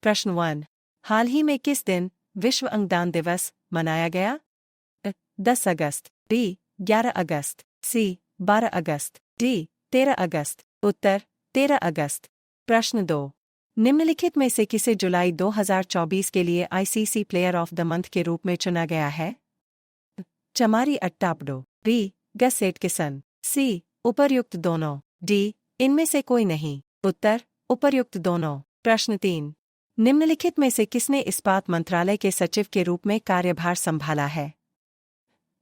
प्रश्न 1। हाल ही में किस दिन विश्व अंगदान दिवस मनाया गया? 10 अगस्त, बी 11 अगस्त, सी 12 अगस्त, डी 13 अगस्त। उत्तर 13 अगस्त। प्रश्न 2। निम्नलिखित में से किसे जुलाई 2024 के लिए ICC player of the month के रूप में चुना गया है? चमारी अट्टापडो, बी गसेट किसन, सी उपर्युक्त दोनों, डी इनमें से कोई नहीं। उत्तर उपर्युक्त दोनों। प्रश्न 3। निम्नलिखित में से किसने इस्पात मंत्रालय के सचिव के रूप में कार्यभार संभाला है?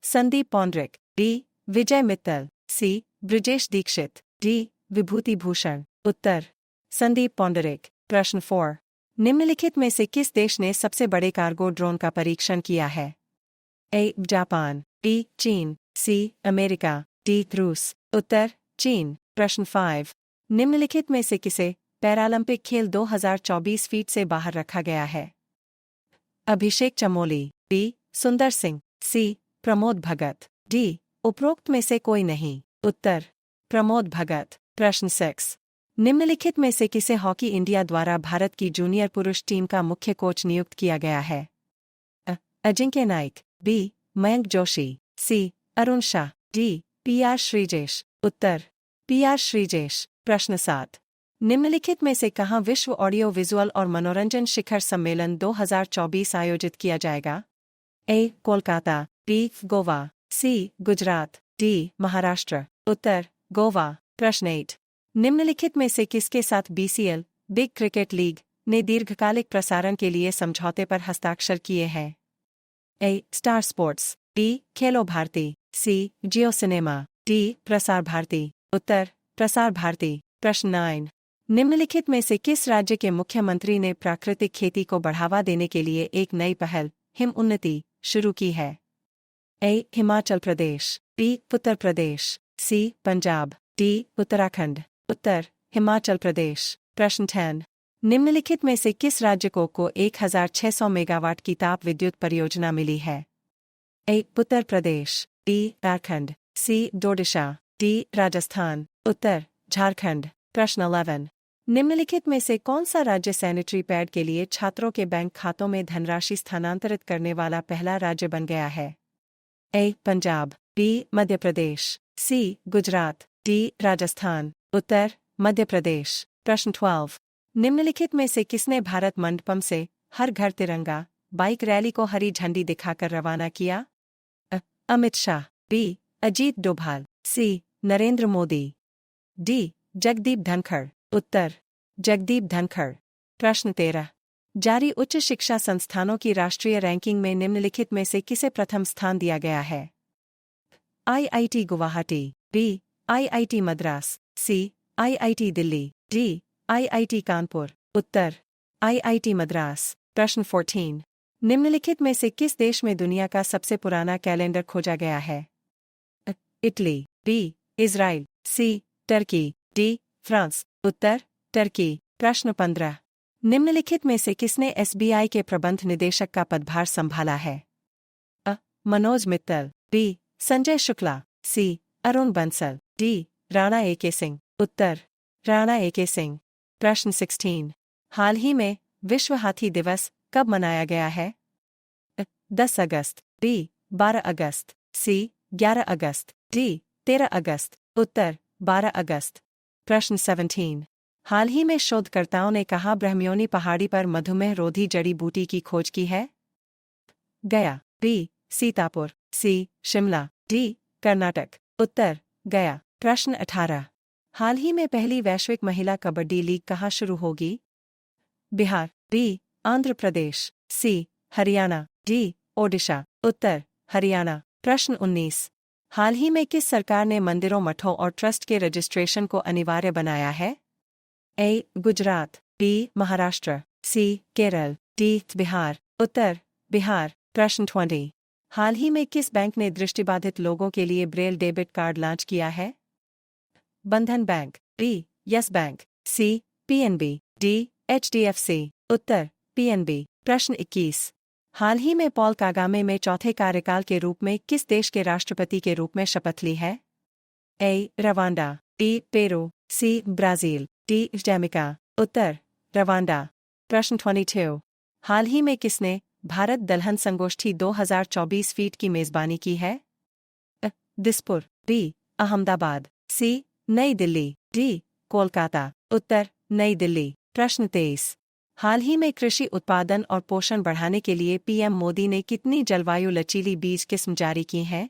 संदीप पौंड्रिक, बी विजय मित्तल, सी ब्रिजेश दीक्षित, डी विभूति भूषण। उत्तर संदीप पौंडरिक। प्रश्न 4। निम्नलिखित में से किस देश ने सबसे बड़े कार्गो ड्रोन का परीक्षण किया है? ए जापान, बी चीन, सी अमेरिका, डी रूस। उत्तर चीन। प्रश्न 5। निम्नलिखित में से किसे पैरालंपिक खेल 2024 फीट से बाहर रखा गया है? अभिषेक चमोली, बी सुंदर सिंह, सी प्रमोद भगत, डी उपरोक्त में से कोई नहीं। उत्तर प्रमोद भगत। प्रश्न 6। निम्नलिखित में से किसे हॉकी इंडिया द्वारा भारत की जूनियर पुरुष टीम का मुख्य कोच नियुक्त किया गया है? अजिंक्य नाइक, बी मयंक जोशी, सी अरुण शाह, डी पीआर श्रीजेश। उत्तर पीआर श्रीजेश। प्रश्न 7। निम्नलिखित में से कहाँ विश्व ऑडियो विजुअल और मनोरंजन शिखर सम्मेलन 2024 आयोजित किया जाएगा? ए कोलकाता, बी गोवा, सी गुजरात, डी महाराष्ट्र। उत्तर गोवा। प्रश्न 8। निम्नलिखित में से किसके साथ बीसीएल बिग क्रिकेट लीग ने दीर्घकालिक प्रसारण के लिए समझौते पर हस्ताक्षर किए हैं? ए स्टार स्पोर्ट्स, बी खेलो भारती, सी जियो सिनेमा, डी प्रसार भारती। उत्तर प्रसार भारती। प्रश्न 9। निम्नलिखित में से किस राज्य के मुख्यमंत्री ने प्राकृतिक खेती को बढ़ावा देने के लिए एक नई पहल हिम उन्नति शुरू की है? ए हिमाचल प्रदेश, बी उत्तर प्रदेश, सी पंजाब, डी उत्तराखंड। उत्तर हिमाचल प्रदेश। प्रश्न 10। निम्नलिखित में से किस राज्य को 1600 मेगावाट की ताप विद्युत परियोजना मिली है? ए उत्तर प्रदेश, बी झारखंड, सी ओडिशा, डी राजस्थान। उत्तर झारखंड। प्रश्न 11। निम्नलिखित में से कौन सा राज्य सैनिटरी पैड के लिए छात्रों के बैंक खातों में धनराशि स्थानांतरित करने वाला पहला राज्य बन गया है? ए पंजाब, बी मध्य प्रदेश, सी गुजरात, डी राजस्थान। उत्तर मध्य प्रदेश। प्रश्न 12। निम्नलिखित में से किसने भारत मंडपम से हर घर तिरंगा बाइक रैली को हरी झंडी दिखाकर रवाना किया? अमित शाह, बी अजीत डोभाल, सी नरेंद्र मोदी, डी जगदीप धनखड़। उत्तर जगदीप धनखड़। प्रश्न 13। जारी उच्च शिक्षा संस्थानों की राष्ट्रीय रैंकिंग में निम्नलिखित में से किसे प्रथम स्थान दिया गया है? IIT Guwahati, B IIT Madras, C IIT Delhi, D IIT Kanpur. उत्तर आईआईटी मद्रास। प्रश्न 14। निम्नलिखित में से किस देश में दुनिया का सबसे पुराना कैलेंडर खोजा गया है? इटली, बी इजराइल, सी टर्की, डी फ्रांस। उत्तर टर्की। प्रश्न 15। निम्नलिखित में से किसने एसबीआई के प्रबंध निदेशक का पदभार संभाला है? मनोज मित्तल, बी संजय शुक्ला, सी अरुण बंसल, डी राणा एके सिंह। उत्तर राणा एके सिंह। प्रश्न 16। हाल ही में विश्व हाथी दिवस कब मनाया गया है? 10 अगस्त, बी 12 अगस्त, सी 11 अगस्त, डी 13 अगस्त। उत्तर 12 अगस्त। प्रश्न 17। हाल ही में शोधकर्ताओं ने कहाँ ब्रह्मयोनी पहाड़ी पर मधुमेह रोधी जड़ी बूटी की खोज की है? गया, बी सीतापुर, सी शिमला, डी कर्नाटक। उत्तर गया। प्रश्न 18। हाल ही में पहली वैश्विक महिला कबड्डी लीग कहाँ शुरू होगी? बिहार, बी आंध्र प्रदेश, सी हरियाणा, डी ओडिशा। उत्तर हरियाणा। प्रश्न 19। हाल ही में किस सरकार ने मंदिरों मठों और ट्रस्ट के रजिस्ट्रेशन को अनिवार्य बनाया है? ए गुजरात, बी महाराष्ट्र, सी केरल, डी बिहार। उत्तर बिहार। प्रश्न 20। हाल ही में किस बैंक ने दृष्टिबाधित लोगों के लिए ब्रेल डेबिट कार्ड लॉन्च किया है? बंधन बैंक, बी यस बैंक, सी पीएनबी, डी एचडीएफसी। उत्तर पीएनबी। प्रश्न 21। हाल ही में पॉल कागामे में चौथे कार्यकाल के रूप में किस देश के राष्ट्रपति के रूप में शपथ ली है? A Rwanda, B Peru, C Brazil, D Jamaica. उत्तर रवांडा। प्रश्न 22। हाल ही में किसने भारत दलहन संगोष्ठी 2024 फीट की मेजबानी की है? दिसपुर, डी अहमदाबाद, सी नई दिल्ली, डी कोलकाता। उत्तर नई दिल्ली। प्रश्न 23। हाल ही में कृषि उत्पादन और पोषण बढ़ाने के लिए पीएम मोदी ने कितनी जलवायु लचीली बीज किस्म जारी की हैं?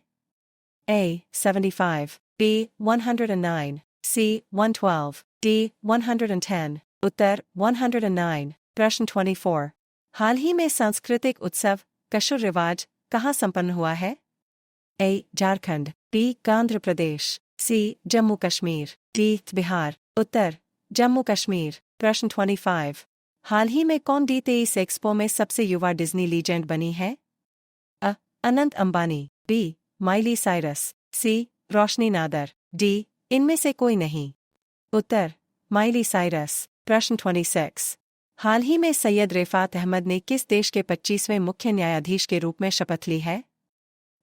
A. 75, B. 109, C. 112, D. 110। उत्तर 109। प्रश्न 24। हाल ही में सांस्कृतिक उत्सव कशुर रिवाज कहाँ संपन्न हुआ है? A. Jharkhand, B. Andhra Pradesh, C. Jammu Kashmir, D. Bihar. उत्तर जम्मू कश्मीर। प्रश्न 25। हाल ही में कौन D23 एक्सपो में सबसे युवा डिज्नी लीजेंड बनी है? A. Anant Ambani, B. Miley Cyrus, C. Roshni Nadar, D. इनमें से कोई नहीं। उत्तर माइली साइरस। प्रश्न 26। हाल ही में सैयद रिफात अहमद ने किस देश के 25वें मुख्य न्यायाधीश के रूप में शपथ ली है?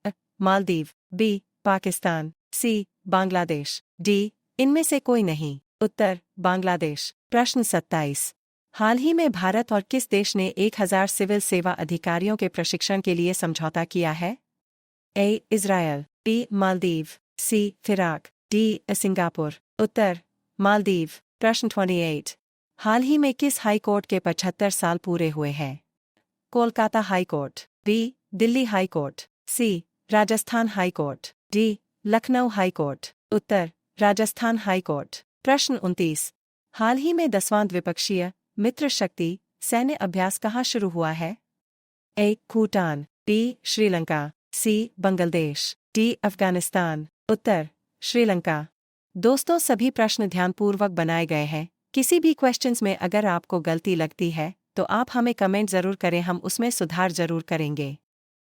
अ. Maldives, B. Pakistan, C. Bangladesh, D. इनमें से कोई नहीं। उत्तर बांग्लादेश। प्रश्न 27। हाल ही में भारत और किस देश ने 1000 सिविल सेवा अधिकारियों के प्रशिक्षण के लिए समझौता किया है? A. Israel, B. Maldives, C. Iraq, D. Singapore. उत्तर मालदीव। प्रश्न 28। हाल ही में किस हाई कोर्ट के 75 साल पूरे हुए हैं? Kolkata high court, B. Delhi high court, C. Rajasthan high court, D. Lucknow high court. उत्तर राजस्थान हाई कोर्ट। प्रश्न 29। हाल ही में 10वां द्विपक्षीय मित्र शक्ति सैन्य अभ्यास कहाँ शुरू हुआ है? A. Bhutan, B. Sri Lanka, C. Bangladesh, D. Afghanistan. उत्तर श्रीलंका। दोस्तों सभी प्रश्न ध्यानपूर्वक बनाए गए हैं। किसी भी क्वेश्चंस में अगर आपको गलती लगती है तो आप हमें कमेंट जरूर करें, हम उसमें सुधार जरूर करेंगे।